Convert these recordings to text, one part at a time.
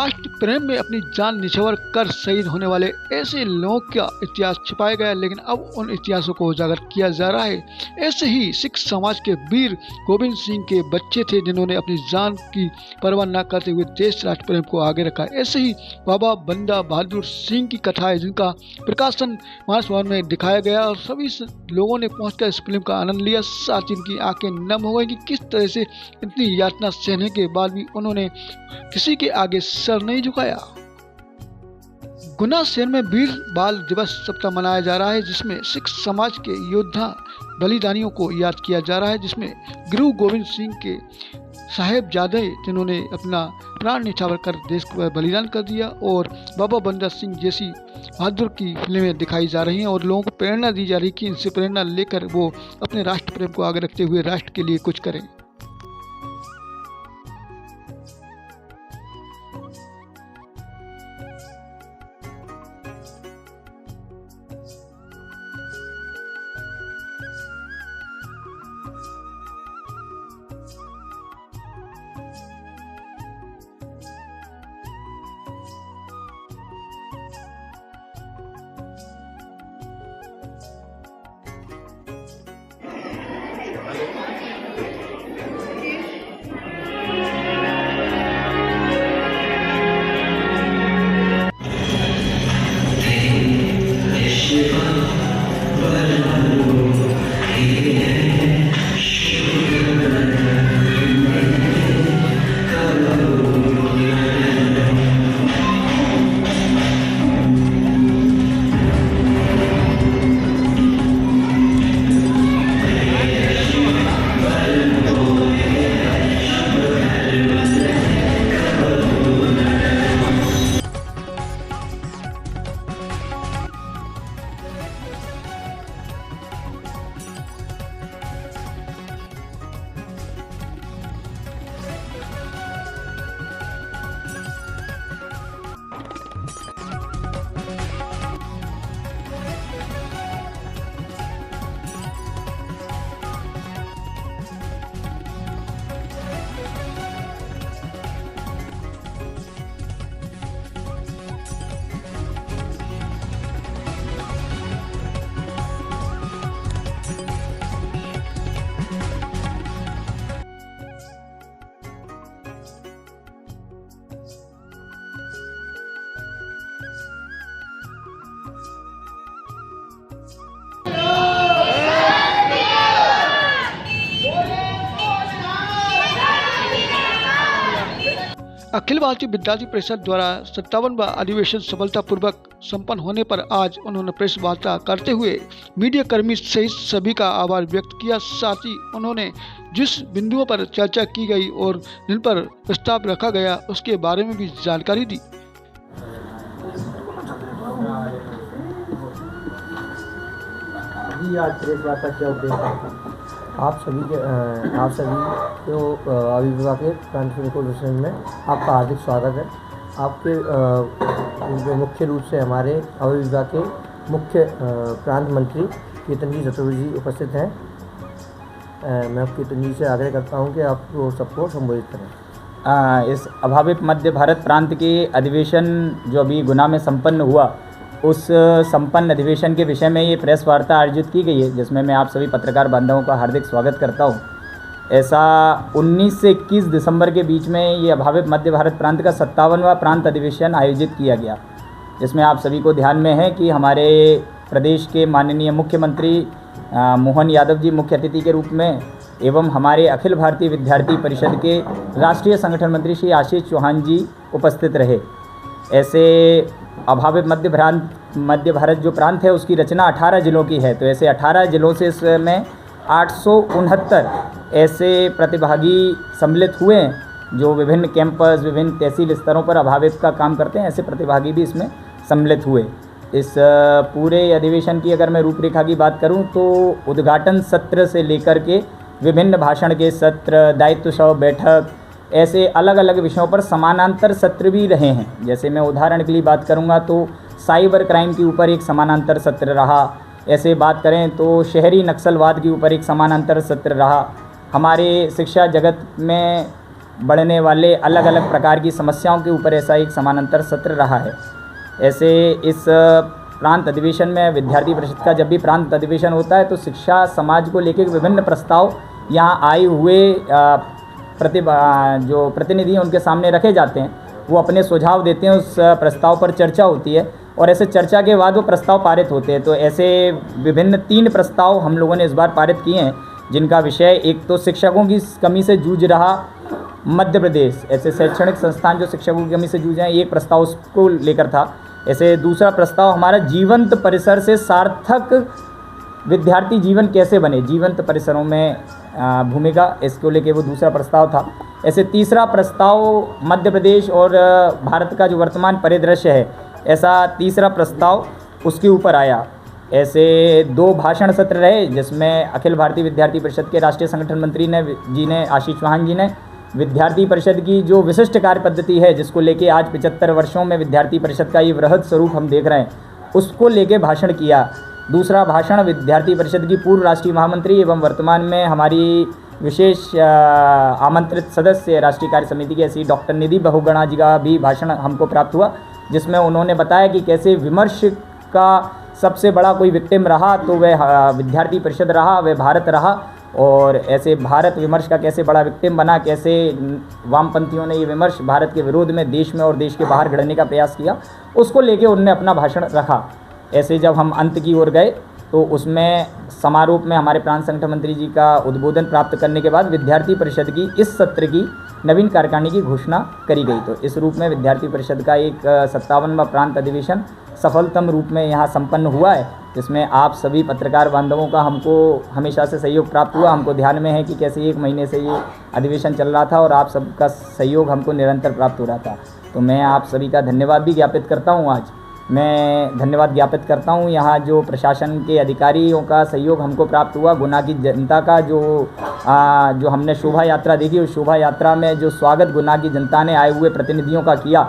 राष्ट्र प्रेम में अपनी जान निछावर कर शहीद होने वाले ऐसे लोगों का इतिहास छिपाया गया, लेकिन अब उन इतिहासों को उजागर किया जा रहा है। ऐसे ही सिख समाज के वीर गोविंद सिंह के बच्चे थे जिन्होंने अपनी जान की परवाह न करते हुए देश राष्ट्र प्रेम को आगे रखा। ऐसे ही बाबा बंदा बहादुर सिंह की कथा है जिनका प्रकाशन मानस भवन में दिखाया गया और सभी लोगों ने पहुंचकर इस फिल्म का आनंद लिया। साथ ही उनकी आंखें नम हो गई कि किस तरह से इतनी यातना सहने के बाद भी उन्होंने किसी के आगे सर नहीं झुकाया। गुना शहर में वीर बाल दिवस सप्ताह मनाया जा रहा है जिसमें सिख समाज के योद्धा बलिदानियों को याद किया जा रहा है, जिसमें गुरु गोविंद सिंह के साहेबजादे जिन्होंने अपना प्राण निछावर कर देश को बलिदान कर दिया और बाबा बंदा सिंह जैसी बहादुर की फिल्में दिखाई जा रही हैं और लोगों को प्रेरणा दी जा रही है कि इनसे प्रेरणा लेकर वो अपने राष्ट्र प्रेम को आगे रखते हुए राष्ट्र के लिए कुछ करें। अखिल भारतीय विद्यार्थी परिषद द्वारा 57वां अधिवेशन सफलतापूर्वक संपन्न होने पर आज उन्होंने प्रेस वार्ता करते हुए मीडिया कर्मी सहित सभी का आभार व्यक्त किया। साथ ही उन्होंने जिस बिंदुओं पर चर्चा की गई और जिन पर प्रस्ताव रखा गया उसके बारे में भी जानकारी दी। आज प्रेस वार्ता क्या उद्देश्य आप सभी को अभिभावक के प्रांत रिकॉर्डेशन में आपका हार्दिक स्वागत है। आपके मुख्य रूप से हमारे अभिभावक के मुख्य प्रांत मंत्री केतन जी चतुर्वेदी जी उपस्थित हैं। मैं केतन जी से आग्रह करता हूं कि आप सबको संबोधित करें। इस अभावित मध्य भारत प्रांत के अधिवेशन जो अभी गुना में संपन्न हुआ, उस संपन्न अधिवेशन के विषय में ये प्रेस वार्ता आयोजित की गई है जिसमें मैं आप सभी पत्रकार बांधवों का हार्दिक स्वागत करता हूँ। ऐसा 19 से 21 दिसंबर के बीच में ये अभावित मध्य भारत प्रांत का 57वां प्रांत अधिवेशन आयोजित किया गया, जिसमें आप सभी को ध्यान में है कि हमारे प्रदेश के माननीय मुख्यमंत्री मोहन यादव जी मुख्य अतिथि के रूप में एवं हमारे अखिल भारतीय विद्यार्थी परिषद के राष्ट्रीय संगठन मंत्री श्री आशीष चौहान जी उपस्थित रहे। ऐसे अभावित मध्य भारत जो प्रांत है उसकी रचना 18 जिलों की है, तो ऐसे 18 जिलों से इसमें 869 ऐसे प्रतिभागी सम्मिलित हुए हैं जो विभिन्न कैंपस, विभिन्न तहसील स्तरों पर अभावित का काम करते हैं। ऐसे प्रतिभागी भी इसमें सम्मिलित हुए। इस पूरे अधिवेशन की अगर मैं रूपरेखा की बात करूं तो उद्घाटन सत्र से लेकर के विभिन्न भाषण के सत्र, दायित्व शव बैठक, ऐसे अलग अलग विषयों पर समानांतर सत्र भी रहे हैं। जैसे मैं उदाहरण के लिए बात करूंगा तो साइबर क्राइम के ऊपर एक समानांतर सत्र रहा। ऐसे बात करें तो शहरी नक्सलवाद के ऊपर एक समानांतर सत्र रहा। हमारे शिक्षा जगत में बढ़ने वाले अलग अलग प्रकार की समस्याओं के ऊपर ऐसा एक समानांतर सत्र रहा है। ऐसे इस प्रांत अधिवेशन में विद्यार्थी परिषद का जब भी प्रांत अधिवेशन होता है तो शिक्षा समाज को लेकर विभिन्न प्रस्ताव यहाँ आए हुए जो प्रतिनिधि हैं उनके सामने रखे जाते हैं। वो अपने सुझाव देते हैं, उस प्रस्ताव पर चर्चा होती है और ऐसे चर्चा के बाद वो प्रस्ताव पारित होते हैं। तो ऐसे विभिन्न 3 प्रस्ताव हम लोगों ने इस बार पारित किए हैं, जिनका विषय एक तो शिक्षकों की कमी से जूझ रहा मध्य प्रदेश, ऐसे शैक्षणिक संस्थान जो शिक्षकों की कमी से जूझ रहे हैं, एक प्रस्ताव उसको लेकर था। ऐसे दूसरा प्रस्ताव हमारा जीवंत परिसर से सार्थक विद्यार्थी जीवन कैसे बने, जीवंत परिसरों में भूमिका, इसको लेके वो दूसरा प्रस्ताव था। ऐसे तीसरा प्रस्ताव मध्य प्रदेश और भारत का जो वर्तमान परिदृश्य है, ऐसा तीसरा प्रस्ताव उसके ऊपर आया। ऐसे 2 भाषण सत्र रहे, जिसमें अखिल भारतीय विद्यार्थी परिषद के राष्ट्रीय संगठन मंत्री ने आशीष चौहान जी ने विद्यार्थी परिषद की जो विशिष्ट कार्य पद्धति है, जिसको लेके आज 75 वर्षों में विद्यार्थी परिषद का ये वृहद स्वरूप हम देख रहे हैं, उसको लेके भाषण किया। दूसरा भाषण विद्यार्थी परिषद की पूर्व राष्ट्रीय महामंत्री एवं वर्तमान में हमारी विशेष आमंत्रित सदस्य राष्ट्रीय कार्य समिति की ऐसी डॉक्टर निधि बहुगुणा जी का भी भाषण हमको प्राप्त हुआ, जिसमें उन्होंने बताया कि कैसे विमर्श का सबसे बड़ा कोई विक्टिम रहा तो वह विद्यार्थी परिषद रहा, वह भारत रहा, और ऐसे भारत विमर्श का कैसे बड़ा विक्टिम बना, कैसे वामपंथियों ने ये विमर्श भारत के विरोध में देश में और देश के बाहर गढ़ने का प्रयास किया, उसको लेके उन्होंने अपना भाषण रखा। ऐसे जब हम अंत की ओर गए तो उसमें समारोह में हमारे प्रांत संगठन मंत्री जी का उद्बोधन प्राप्त करने के बाद विद्यार्थी परिषद की इस सत्र की नवीन कार्यकारिणी की घोषणा करी गई। तो इस रूप में विद्यार्थी परिषद का एक 57वां प्रांत अधिवेशन सफलतम रूप में यहाँ संपन्न हुआ है, जिसमें आप सभी पत्रकार बांधवों का हमको हमेशा से सहयोग प्राप्त हुआ। हमको ध्यान में है कि कैसे 1 महीने से ये अधिवेशन चल रहा था और आप सबका सहयोग हमको निरंतर प्राप्त हो रहा था। तो मैं आप सभी का धन्यवाद भी ज्ञापित करता हूँ। आज मैं धन्यवाद ज्ञापित करता हूँ यहाँ जो प्रशासन के अधिकारियों का सहयोग हमको प्राप्त हुआ, गुना की जनता का जो हमने शोभा यात्रा देखी, उस शोभा यात्रा में जो स्वागत गुना की जनता ने आए हुए प्रतिनिधियों का किया,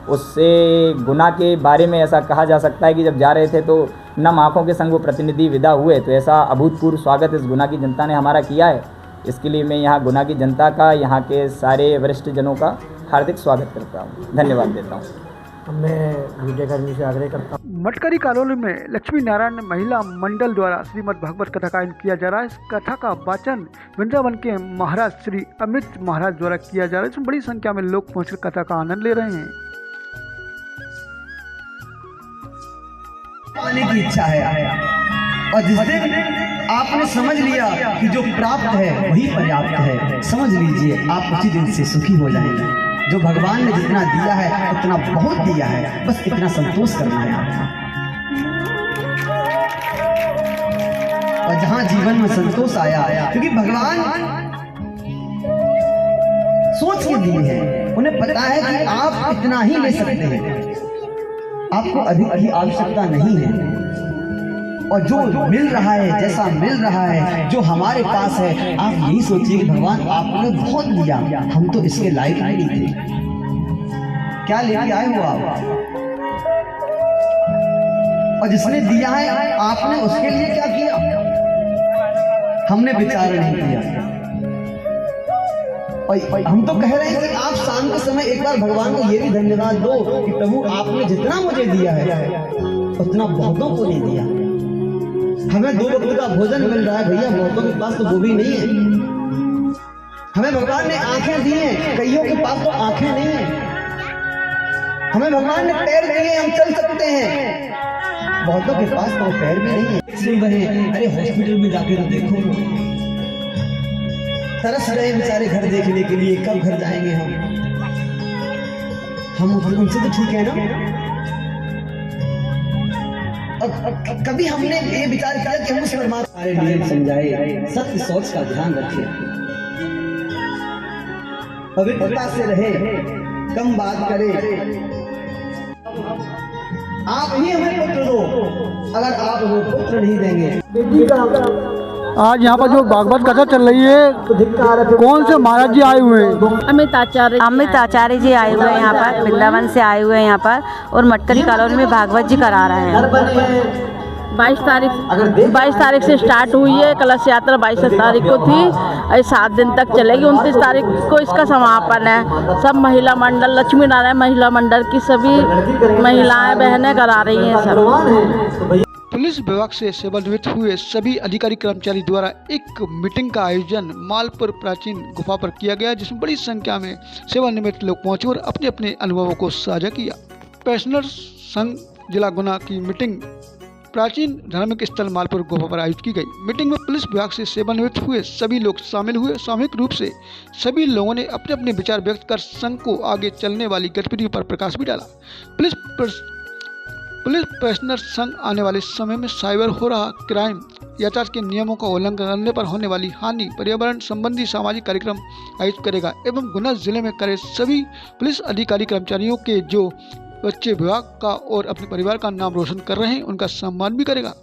उससे गुना के बारे में ऐसा कहा जा सकता है कि जब जा रहे थे तो नम आँखों के संग वो प्रतिनिधि विदा हुए। तो ऐसा अभूतपूर्व स्वागत इस गुना की जनता ने हमारा किया है। इसके लिए मैं यहाँ गुना की जनता का, यहाँ के सारे वरिष्ठ जनों का हार्दिक स्वागत करता हूँ, धन्यवाद देता हूँ। मैं मीडियाकर्मी से आग्रह करता हूँ। मटकरी कॉलोनी में लक्ष्मी नारायण महिला मंडल द्वारा श्रीमद् भागवत कथा का आयोजन किया जा रहा है। इस कथा का वाचन वृंदावन के महाराज श्री अमित महाराज द्वारा किया जा रहा है। इसमें बड़ी संख्या में लोग पहुंचकर कथा का आनंद ले रहे हैं। पाने की इच्छा है और जिस दिन आपने समझ लिया कि जो प्राप्त है वही पर्याप्त है, समझ लीजिए आप उसी दिन से सुखी हो जाएंगे। जो भगवान ने जितना दिया है उतना बहुत दिया है, बस इतना संतोष करना है आपको। और जहां जीवन में संतोष आया, क्योंकि भगवान सोच के दिए हैं, उन्हें पता है कि आप इतना ही ले सकते हैं, आपको अधिक की आवश्यकता नहीं है। और जो मिल रहा है, जैसा मिल रहा है, जो हमारे पास है, आप यही सोचिए कि भगवान आपने बहुत दिया, हम तो इसके लायक ही नहीं थे। क्या लेके आए हो आप? और जिसने दिया है आपने उसके लिए क्या किया? हमने विचार नहीं किया। और हम तो कह रहे हैं कि आप शाम के समय एक बार भगवान को ये भी धन्यवाद दो कि प्रभु आपने जितना मुझे दिया है उतना बहुतों को नहीं दिया। हमें 2 वक्त का भोजन मिल रहा है भैया, बहुतों के पास तो वो भी नहीं है। हमें भगवान ने आंखें दी हैं, कईयों के पास तो आंखें नहीं है। हमें भगवान ने पैर दिए, हम चल सकते हैं, बहुतों के पास तो पैर भी नहीं है। सुन रहे हैं, अरे हॉस्पिटल में जाके तो देखो, तरस रहे बेचारे घर देखने के लिए, कब घर जाएंगे हम उनसे तो ठीक है ना। और कभी हमने ये विचार किया कि हम उस परमात्मा के नियम समझाए, सत्य सोच का ध्यान रखें, पवित्रता से रहे, कम बात करें। आप ही हमें पुत्र दो, अगर आप हमें पुत्र नहीं देंगे। आज यहाँ पर जो भागवत कथा चल रही है, कौन से महाराज जी आए हुए हैं? अमित आचार्य जी आए हुए हैं यहाँ पर, वृंदावन से आए हुए हैं यहाँ पर, और मटकरी कॉलोनी में भागवत जी करा रहे हैं। 22 तारीख से स्टार्ट हुई है। कलश यात्रा 22 तारीख को थी और 7 दिन तक चलेगी। 29 तारीख को इसका समापन है। सब महिला मंडल, लक्ष्मी नारायण महिला मंडल की सभी महिलाएं बहनें करा रही हैं सब। पुलिस विभाग से सेवानिवृत्त हुए सभी अधिकारी कर्मचारी द्वारा एक मीटिंग का आयोजन मालपुर प्राचीन गुफा पर किया गया, जिसमें बड़ी संख्या में सेवानिवृत्त लोग पहुंचे और अपने अपने अनुभवों को साझा किया। पेंशनर्स संघ जिला गुना की मीटिंग प्राचीन धार्मिक स्थल मालपुर गुफा पर आयोजित की गई। मीटिंग में पुलिस विभाग से सेवानिवृत्त हुए सभी लोग शामिल हुए। सामूहिक रूप से सभी लोगों ने अपने अपने विचार व्यक्त कर संघ को आगे चलने वाली गतिविधियों पर प्रकाश भी डाला। पुलिस पेंशनर्स संघ आने वाले समय में साइबर हो रहा क्राइम, यातायात के नियमों का उल्लंघन करने पर होने वाली हानि, पर्यावरण संबंधी सामाजिक कार्यक्रम आयोजित करेगा एवं गुना जिले में करे सभी पुलिस अधिकारी कर्मचारियों के जो बच्चे विभाग का और अपने परिवार का नाम रोशन कर रहे हैं उनका सम्मान भी करेगा।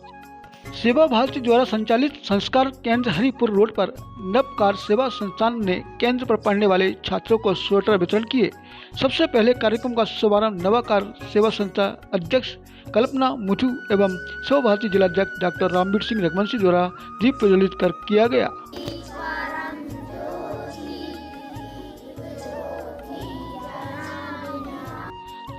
सेवा भारती द्वारा संचालित संस्कार केंद्र हरिपुर रोड पर नवकार सेवा संस्थान ने केंद्र पर पढ़ने वाले छात्रों को स्वेटर वितरण किए। सबसे पहले कार्यक्रम का शुभारंभ नवाकार सेवा संस्था अध्यक्ष कल्पना मुथु एवं सेवा भारती जिलाध्यक्ष डॉक्टर रामवीर सिंह रघुवंशी द्वारा दीप प्रज्वलित कर किया गया।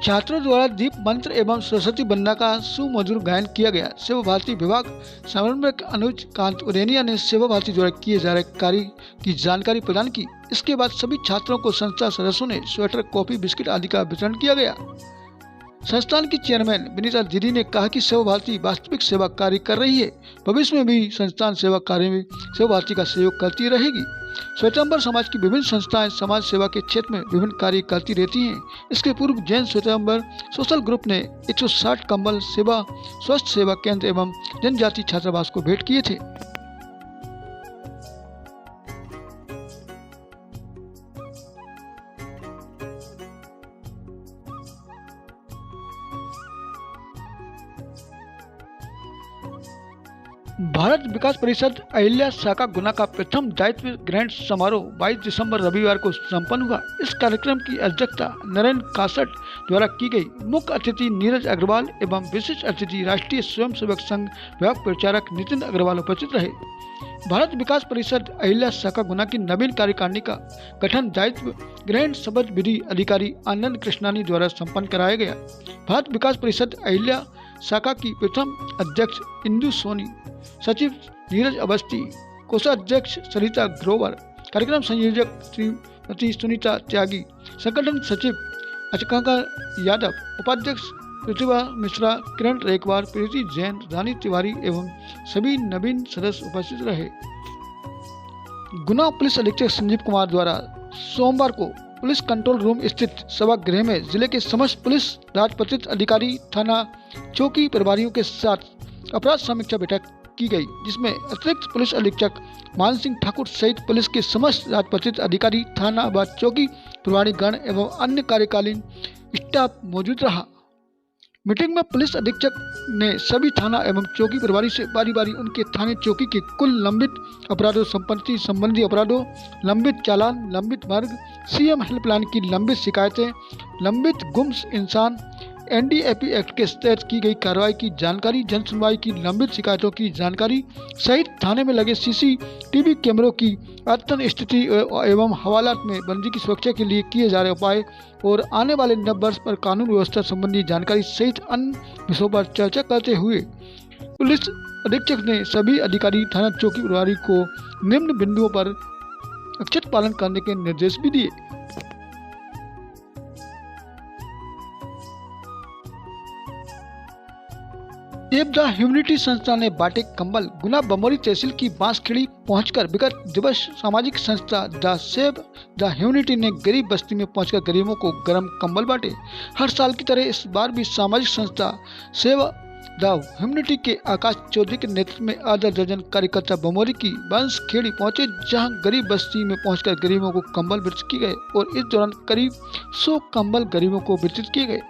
छात्रों द्वारा दीप मंत्र एवं सरस्वती वंदना का सुमधुर गायन किया गया। सेवा भारती विभाग समन्वयक अनुज कांत उरेनिया ने सेवा भारती द्वारा किए जा रहे कार्य की जानकारी प्रदान की। इसके बाद सभी छात्रों को संस्था सदस्यों ने स्वेटर, कॉफी, बिस्किट आदि का वितरण किया गया। संस्थान की चेयरमैन विनीता दीदी ने कहा कि सेवा भारती वास्तविक सेवा कार्य कर रही है। भविष्य में भी संस्थान सेवा कार्य में सेवा भारती का सहयोग करती रहेगी। श्वेतांबर समाज की विभिन्न संस्थाएं समाज सेवा के क्षेत्र में विभिन्न कार्य करती रहती हैं। इसके पूर्व जैन श्वेतांबर सोशल ग्रुप ने 160 कंबल सेवा स्वस्थ सेवा केंद्र एवं जनजाति छात्रावास को भेंट किए थे। भारत विकास परिषद अहिल्या शाखा गुना का प्रथम दायित्व ग्रहण समारोह 22 दिसंबर रविवार को संपन्न हुआ। इस कार्यक्रम की अध्यक्षता नरेंद्र कासट द्वारा की गई। मुख्य अतिथि नीरज अग्रवाल एवं विशिष्ट अतिथि राष्ट्रीय स्वयंसेवक संघ विभाग प्रचारक नितिन अग्रवाल उपस्थित रहे। भारत विकास परिषद अहिल्या शाखा गुना की नवीन कार्यकारिणी का गठन दायित्व ग्रहण शपथ विधि अधिकारी आनंद कृष्णानी द्वारा संपन्न कराया गया। भारत विकास परिषद अहिल्या शाखा की प्रथम अध्यक्ष इंदु सोनी, सचिव नीरज अवस्थी, कोषाध्यक्ष सरिता ग्रोवर, कार्यक्रम संयोजक श्रीमती सुनीता त्यागी, संगठन सचिव अचकांका यादव, उपाध्यक्ष प्रतिभा मिश्रा, किरण रेखवार, प्रीति जैन, रानी तिवारी एवं सभी नवीन सदस्य उपस्थित रहे। गुना पुलिस अधीक्षक संजीव कुमार द्वारा सोमवार को पुलिस कंट्रोल रूम स्थित सभागृह में जिले के समस्त पुलिस राजपत्रित अधिकारी, थाना चौकी प्रभारियों के साथ अपराध समीक्षा बैठक की गई, जिसमें अतिरिक्त पुलिस अधीक्षक मान सिंह ठाकुर सहित पुलिस के समस्त राजपत्रित अधिकारी, थाना व चौकी प्रभारी गण एवं अन्य कार्यकालीन स्टाफ मौजूद रहा। मीटिंग में पुलिस अधीक्षक ने सभी थाना एवं चौकी प्रभारी से बारी बारी उनके थाने चौकी के कुल लंबित अपराधों, संपत्ति संबंधी अपराधों, लंबित चालान, लंबित मार्ग, सीएम हेल्पलाइन की लंबित शिकायतें, लंबित गुम्स इंसान, एनडीएपी एक्ट के तहत की गई कार्रवाई की जानकारी, जन सुनवाई की लंबित शिकायतों की जानकारी सहित थाने में लगे सीसीटीवी कैमरों की अद्यतन स्थिति एवं हवालात में बंदी की सुरक्षा के लिए किए जा रहे उपाय और आने वाले नव वर्ष पर कानून व्यवस्था संबंधी जानकारी सहित अन्य विषयों पर चर्चा करते हुए पुलिस अधीक्षक ने सभी अधिकारी, थाना चौकी प्रभारी को निम्न बिंदुओं पर अक्षत पालन करने के निर्देश भी दिए। सेव द ह्यूमनिटी संस्था ने बांटे कंबल। गुना बमोरी तहसील की बांसखेड़ी पहुंचकर विगत दिवस सामाजिक संस्था द सेव द ह्यूमनिटी ने गरीब बस्ती में पहुंचकर गरीबों को गर्म कंबल बांटे। हर साल की तरह इस बार भी सामाजिक संस्था सेव द ह्यूमनिटी के आकाश चौधरी के नेतृत्व में आधा दर्जन कार्यकर्ता बमोरी की बांसखेड़ी पहुंचे, जहां गरीब बस्ती में पहुंचकर गरीबों को कंबल वितरित किए गए और इस दौरान करीब 100 कंबल गरीबों को वितरित किए गए।